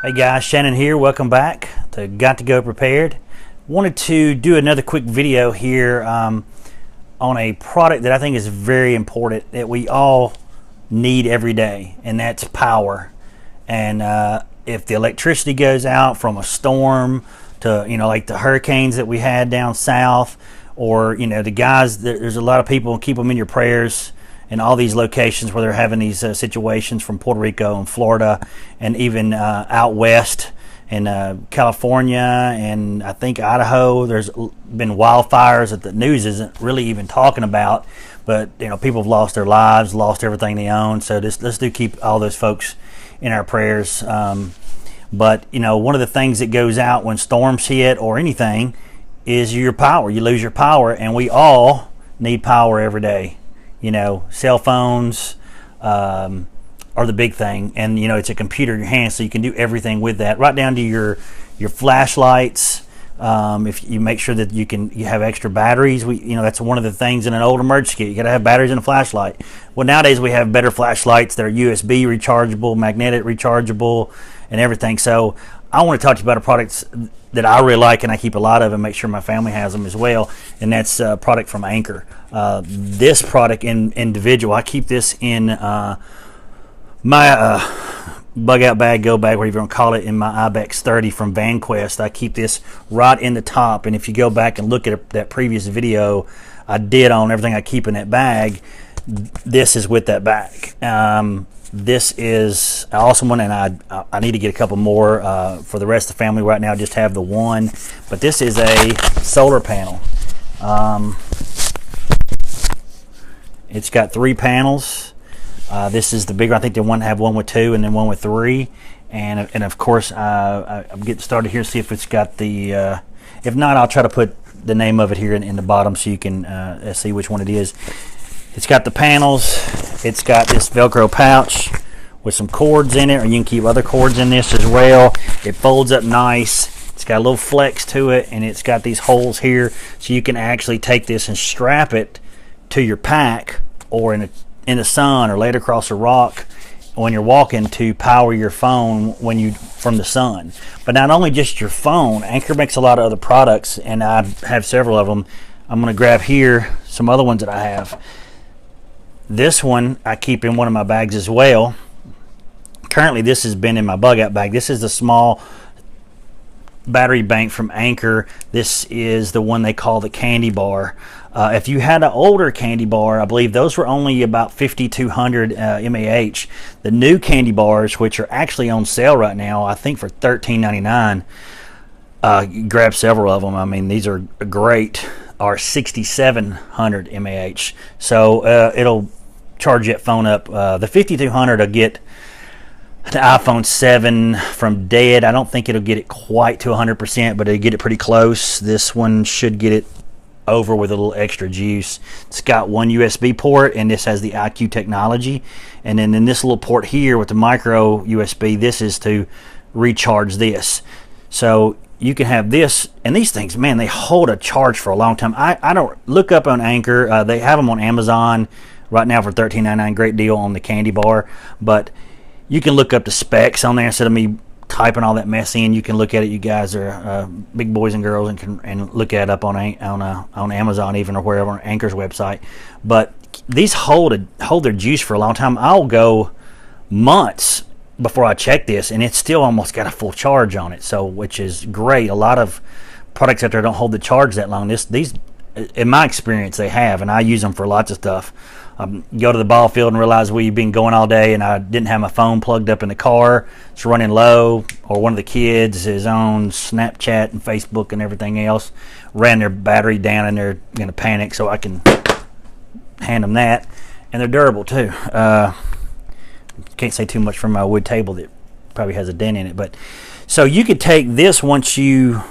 Hey guys, Shannon here. Welcome back to Got to Go Prepared. Wanted to do another quick video here on a product that I think is very important that we all need every day, and that's power. And if the electricity goes out from a storm to, like the hurricanes that we had down south, or, the guys, there's a lot of people, keep them in your prayers in all these locations where they're having these situations from Puerto Rico and Florida and even out west in California and I think Idaho. There's been wildfires that the news isn't really even talking about, but people have lost their lives, lost everything they own. So let's do keep all those folks in our prayers. But one of the things that goes out when storms hit or anything is your power. You lose your power, and we all need power every day. Cell phones are the big thing, and it's a computer in your hand, so you can do everything with that, right down to your flashlights. If you make sure that you have extra batteries, that's one of the things in an old emergency kit. You got to have batteries in a flashlight. Well, nowadays we have better flashlights that are USB rechargeable, magnetic rechargeable, and everything. So I want to talk to you about a product that I really like, and I keep a lot of, and make sure my family has them as well. And that's a product from Anker. This product in individual, I keep this in my bug out bag, go bag, whatever you want to call it, in my Ibex 30 from VanQuest. I keep this right in the top, and if you go back and look at that previous video I did on everything I keep in that bag, this is with that bag. This is an awesome one, and I need to get a couple more for the rest of the family. Right now I just have the one, but this is a solar panel. It's got 3 panels. This is the bigger. I think they have one with 2 and then one with 3, and of course I'm getting started here to see if it's got the if not, I'll try to put the name of it here in the bottom so you can see which one it is. It's got the panels. It's got this Velcro pouch with some cords in it, or you can keep other cords in this as well. It folds up nice. It's got a little flex to it, and it's got these holes here, so you can actually take this and strap it to your pack, or in the sun, or lay it across a rock when you're walking to power your phone from the sun. But not only just your phone, Anker makes a lot of other products, and I have several of them. I'm going to grab here some other ones that I have. This one I keep in one of my bags as well. Currently this has been in my bug out bag. This is the small battery bank from Anker. This is the one they call the candy bar. If you had an older candy bar, I believe those were only about 5,200 mAh. The new candy bars, which are actually on sale right now, I think for $13.99, grab several of them. I mean, these are great. Are 6,700 mAh. So it'll charge that phone up. The 5,200 will get the iPhone 7 from dead. I don't think it'll get it quite to 100%, but it'll get it pretty close. This one should get it over with a little extra juice. It's got one USB port, and this has the IQ technology. And then in this little port here with the micro USB, this is to recharge this. So you can have this, and these things, man, they hold a charge for a long time. I don't look up on Anker. They have them on Amazon right now for $13.99. Great deal on the candy bar. But you can look up the specs on there instead of me typing all that mess in. You can look at it. You guys are big boys and girls, and can look at it up on Amazon even, or wherever, on Anker's website. But these hold their juice for a long time. I'll go months before I check this, and it's still almost got a full charge on it, so which is great. A lot of products out there don't hold the charge that long. These, in my experience, they have, and I use them for lots of stuff. Go to the ball field and realize we've been going all day, and I didn't have my phone plugged up in the car. It's running low, or one of the kids is on Snapchat and Facebook and everything else, ran their battery down, and they're going to panic, so I can hand them that. And they're durable too. Can't say too much from my wood table that probably has a dent in it. But so you could take this, once you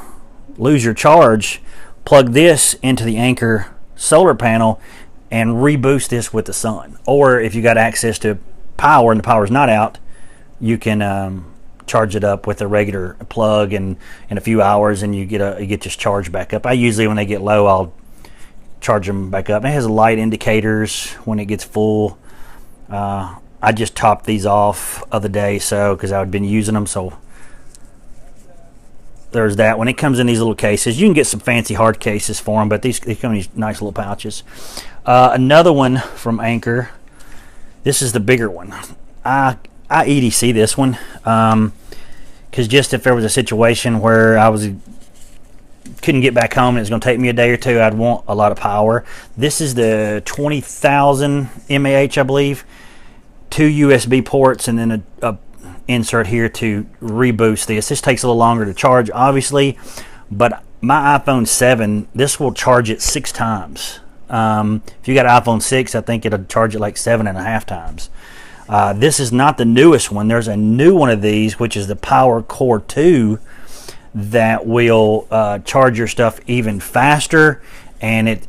lose your charge, plug this into the Anker solar panel and reboost this with the sun. Or if you got access to power and the power's not out, you can charge it up with a regular plug, and in a few hours, and you get this charge back up. I usually, when they get low, I'll charge them back up. It has light indicators when it gets full. I just topped these off other day, so because I've been using them, so there's that one. It comes in these little cases. You can get some fancy hard cases for them, but they come in these nice little pouches. Another one from Anker. This is the bigger one. I EDC this one because just if there was a situation where couldn't get back home and it's going to take me a day or two, I'd want a lot of power. This is the 20,000 mAh, I believe. 2 USB ports and then a insert here to reboost this. This takes a little longer to charge, obviously, but my iPhone 7, this will charge it 6 times. If you got an iPhone 6, I think it'll charge it like 7.5 times. This is not the newest one. There's a new one of these, which is the Power Core 2, that will charge your stuff even faster, and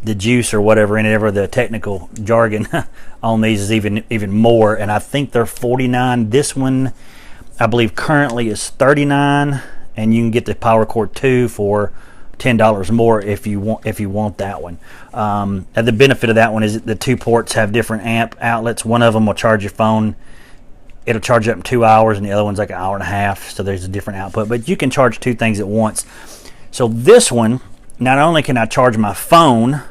the juice or whatever the technical jargon on these is even more. And I think they're $49. This one, I believe, currently is $39, and you can get the Power Core 2 for $10 more if you want that one. And the benefit of that one is that the 2 ports have different amp outlets. One of them will charge your phone. It'll charge up in 2 hours, and the other one's like 1.5 hours. So there's a different output, but you can charge 2 things at once. So this one, not only can I charge my phone,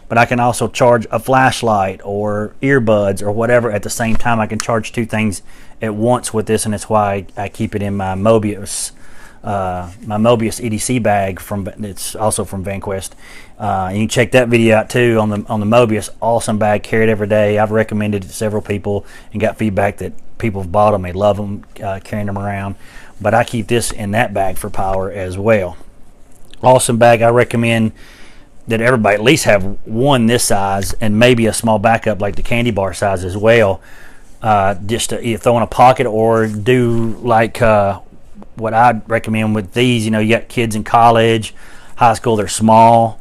but I can also charge a flashlight or earbuds or whatever at the same time. I can charge 2 things at once with this, and that's why I keep it in my Mobius EDC bag. It's also from VanQuest. You can check that video out too on the Mobius. Awesome bag, carry it every day. I've recommended it to several people and got feedback that people have bought them. They love them, carrying them around. But I keep this in that bag for power as well. Awesome bag. I recommend that everybody at least have one this size and maybe a small backup like the candy bar size as well. Just to either throw in a pocket or do like what I'd recommend with these. You got kids in college, high school, they're small.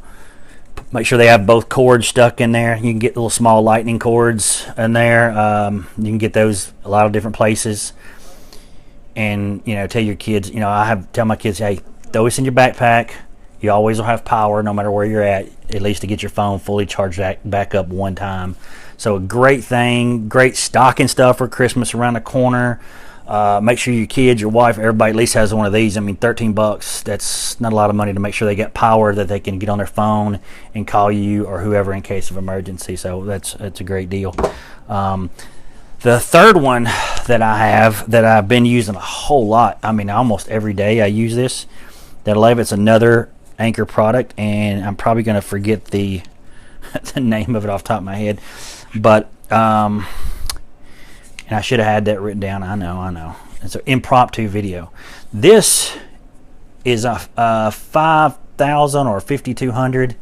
Make sure they have both cords stuck in there. You can get little small lightning cords in there. You can get those a lot of different places. And tell your kids, tell my kids, hey, throw this in your backpack. You always will have power no matter where you're at least to get your phone fully charged back up one time. So a great thing, great stocking stuff for Christmas around the corner. Make sure your kids, your wife, everybody at least has one of these. I mean, $13, that's not a lot of money to make sure they get power that they can get on their phone and call you or whoever in case of emergency. So that's a great deal. The third one that I have that I've been using a whole lot, I mean, almost every day I use this. It's another Anker product, and I'm probably going to forget the name of it off the top of my head, but and I should have had that written down. I know. It's an impromptu video. This is a 5,000 or 5,200,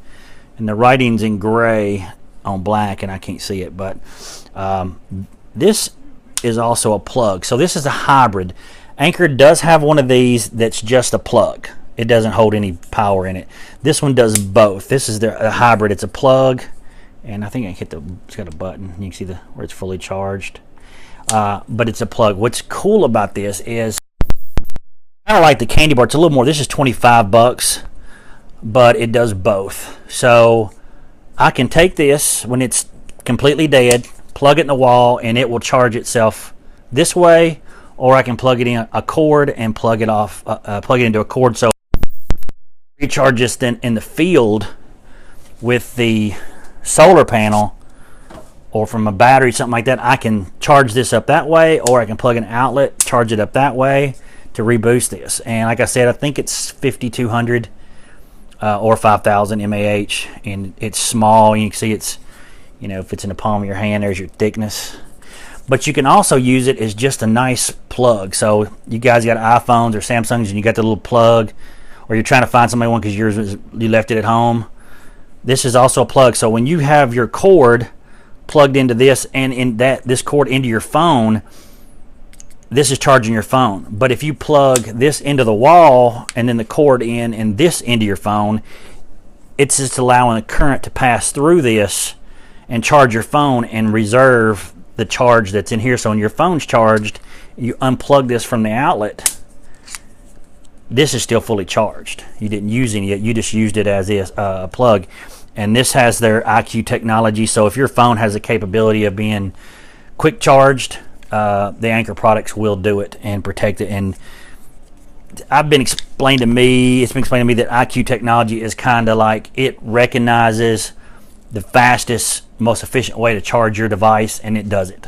and the writing's in gray on black, and I can't see it. But this is also a plug. So this is a hybrid. Anker does have one of these that's just a plug. It doesn't hold any power in it. This one does both. This is a hybrid. It's a plug, and I think I hit it's got a button. You can see where it's fully charged. But it's a plug. What's cool about this is kind of like the candy bar. It's a little more. This is $25, but it does both. So I can take this when it's completely dead, plug it in the wall, and it will charge itself this way, or I can plug it in a cord and plug it into a cord. So recharge this then in the field with the solar panel or from a battery, something like that. I can charge this up that way, or I can plug an outlet, charge it up that way to reboost this. And like I said, I think it's 5,200 or 5,000 mAh, and it's small. You can see it's, if it's in the palm of your hand, there's your thickness. But you can also use it as just a nice plug. So you guys got iPhones or Samsungs and you got the little plug, or you're trying to find somebody one because you left it at home. This is also a plug. So when you have your cord plugged into this and this cord into your phone, this is charging your phone. But if you plug this into the wall and then the cord in and this into your phone, it's just allowing the current to pass through this and charge your phone and reserve the charge that's in here. So when your phone's charged, you unplug this from the outlet, this is still fully charged. You didn't use any yet. You just used it as a plug. And this has their IQ technology. So if your phone has the capability of being quick charged, the Anker products will do it and protect it. And I've been explained to me. It's been explained to me that IQ technology is kind of like it recognizes the fastest, most efficient way to charge your device, and it does it.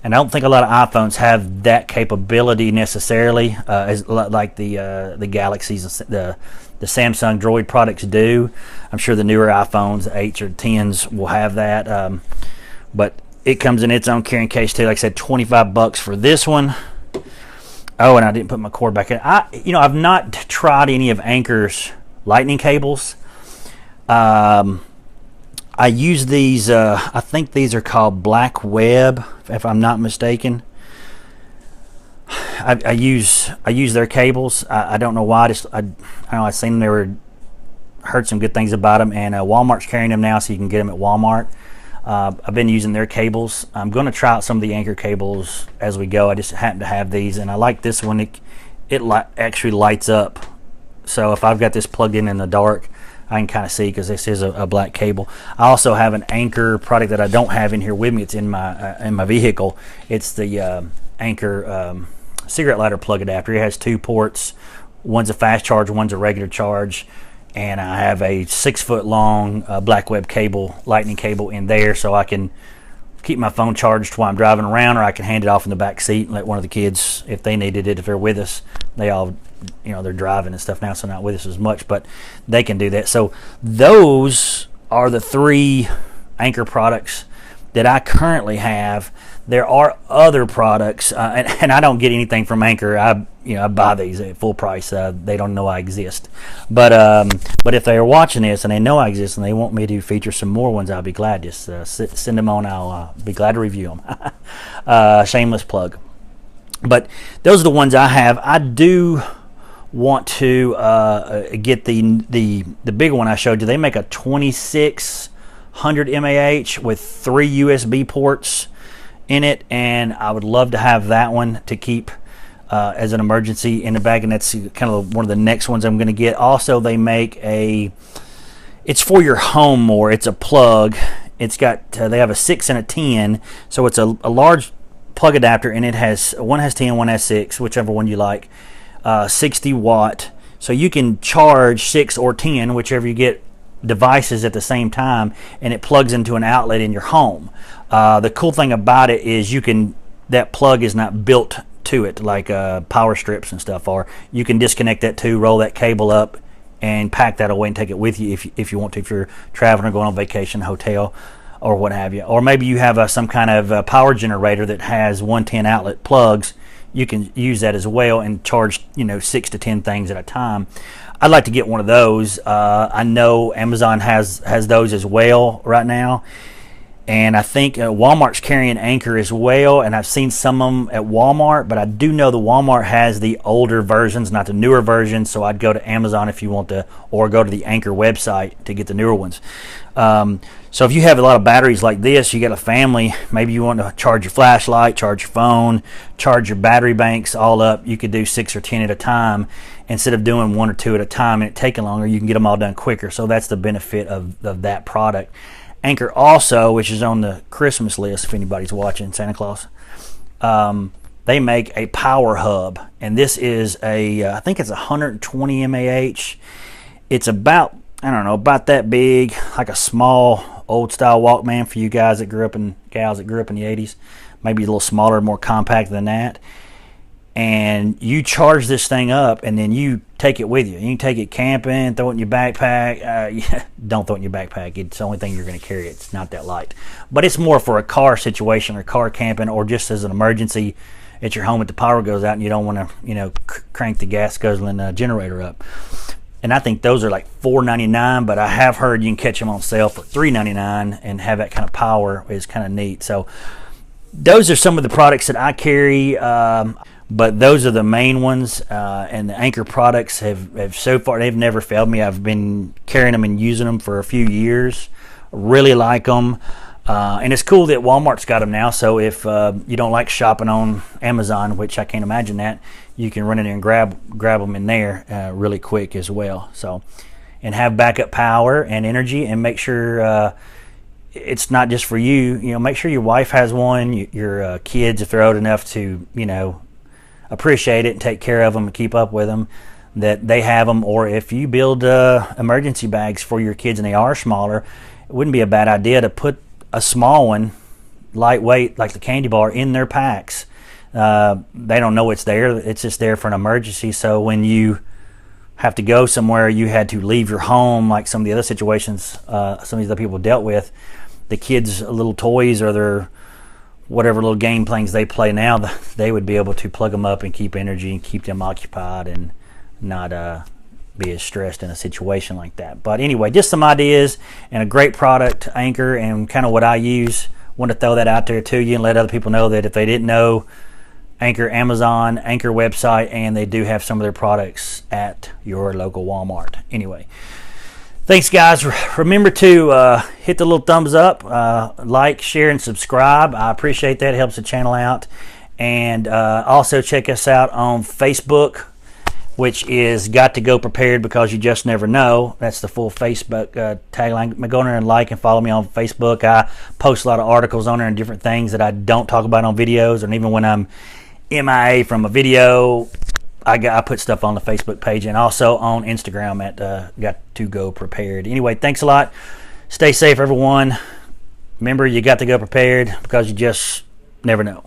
And I don't think a lot of iPhones have that capability necessarily, as like the Galaxies, the Samsung Droid products do. I'm sure the newer iPhones, the 8s or 10s, will have that. But it comes in its own carrying case too. Like I said, $25 for this one. Oh, and I didn't put my cord back in. I've not tried any of Anker's lightning cables. I use these. I think these are called Black Web, if I'm not mistaken. I use their cables. I don't know why. I don't know. I seen them. Heard some good things about them, and Walmart's carrying them now, so you can get them at Walmart. I've been using their cables. I'm going to try out some of the Anker cables as we go. I just happen to have these, and I like this one. It actually lights up. So if I've got this plugged in the dark, I can kind of see, because this is a black cable. I also have an Anker product that I don't have in here with me. It's in my vehicle. It's the Anker cigarette lighter plug adapter. It has 2 ports. One's a fast charge, one's a regular charge. And I have a 6-foot long Black Web cable, lightning cable in there, so I can keep my phone charged while I'm driving around, or I can hand it off in the back seat and let one of the kids, if they needed it, if they're with us. They all, they're driving and stuff now, so not with us as much, but they can do that. So those are the 3 Anker products that I currently have. There are other products, and I don't get anything from Anker. I buy these at full price. They don't know I exist, but if they are watching this and they know I exist and they want me to feature some more ones, I'll be glad. Just send them on. I'll be glad to review them. Shameless plug. But those are the ones I have. I do want to get the big one I showed you. They make a 2600 mAh with 3 USB ports in it, and I would love to have that one to keep as an emergency in the bag, and that's kind of one of the next ones I'm going to get. Also, they make it's for your home more. It's a plug. It's got they have a 6 and a 10, so it's a large plug adapter, and one has 10, one has 6, whichever one you like. 60 watt, so you can charge 6 or 10, whichever you get, devices at the same time, and it plugs into an outlet in your home. The cool thing about it is that plug is not built to it like power strips and stuff are. You can disconnect that too, roll that cable up, and pack that away and take it with you if you want to, if you're traveling or going on vacation, hotel, or what have you. Or maybe you have some kind of power generator that has 110 outlet plugs. You can use that as well and charge 6 to 10 things at a time. I'd like to get one of those. I know Amazon has those as well right now, and I think Walmart's carrying Anker as well, and I've seen some of them at Walmart, but I do know the Walmart has the older versions, not the newer versions, so I'd go to Amazon if you want to, or go to the Anker website to get the newer ones. So if you have a lot of batteries like this, you got a family, maybe you want to charge your flashlight, charge your phone, charge your battery banks all up, you could do 6 or 10 at a time instead of doing 1 or 2 at a time and it taking longer. You can get them all done quicker, so that's the benefit of that product. Anker also, which is on the Christmas list if anybody's watching, Santa Claus, they make a power hub, and this is I think it's 120 mAh. It's about, I don't know, about that big, like a small old style Walkman for you guys that gals that grew up in the 80s. Maybe a little smaller, more compact than that. And you charge this thing up, and then you take it with you. You can take it camping, throw it in your backpack. Don't throw it in your backpack. It's the only thing you're going to carry. It's not that light. But it's more for a car situation or car camping, or just as an emergency at your home if the power goes out and you don't want to, crank the gas guzzling generator up. And I think those are like $4.99, but I have heard you can catch them on sale for $3.99 and have that kind of power. Is kind of neat. So those are some of the products that I carry. But those are the main ones, and the Anker products have so far, they've never failed me. I've been carrying them and using them for a few years. Really like them, and it's cool that Walmart's got them now. So if you don't like shopping on Amazon, which I can't imagine that, you can run in there and grab them in there really quick as well. So, and have backup power and energy, and make sure it's not just for you. Make sure your wife has one, your kids if they're old enough to appreciate it and take care of them and keep up with them, that they have them. Or if you build emergency bags for your kids and they are smaller, it wouldn't be a bad idea to put a small one, lightweight, like the candy bar, in their packs. They don't know it's there. It's just there for an emergency. So when you have to go somewhere, you had to leave your home, like some of the other situations some of these other people dealt with, the kids' little toys or their whatever little game things they play now, they would be able to plug them up and keep energy and keep them occupied and not be as stressed in a situation like that. But anyway, just some ideas and a great product, Anchor, and kind of what I use. Want to throw that out there to you and let other people know that if they didn't know, Anchor, Amazon, Anchor website, and they do have some of their products at your local Walmart. Anyway, thanks, guys. Remember to hit the little thumbs up, like, share, and subscribe. I appreciate that. It helps the channel out. And also check us out on Facebook, which is Got to Go Prepared, because you just never know. That's the full Facebook tagline. Go on there and like and follow me on Facebook. I post a lot of articles on there and different things that I don't talk about on videos, and even when I'm MIA from a video, I put stuff on the Facebook page and also on Instagram at Got to Go Prepared. Anyway, thanks a lot. Stay safe, everyone. Remember, you got to go prepared, because you just never know.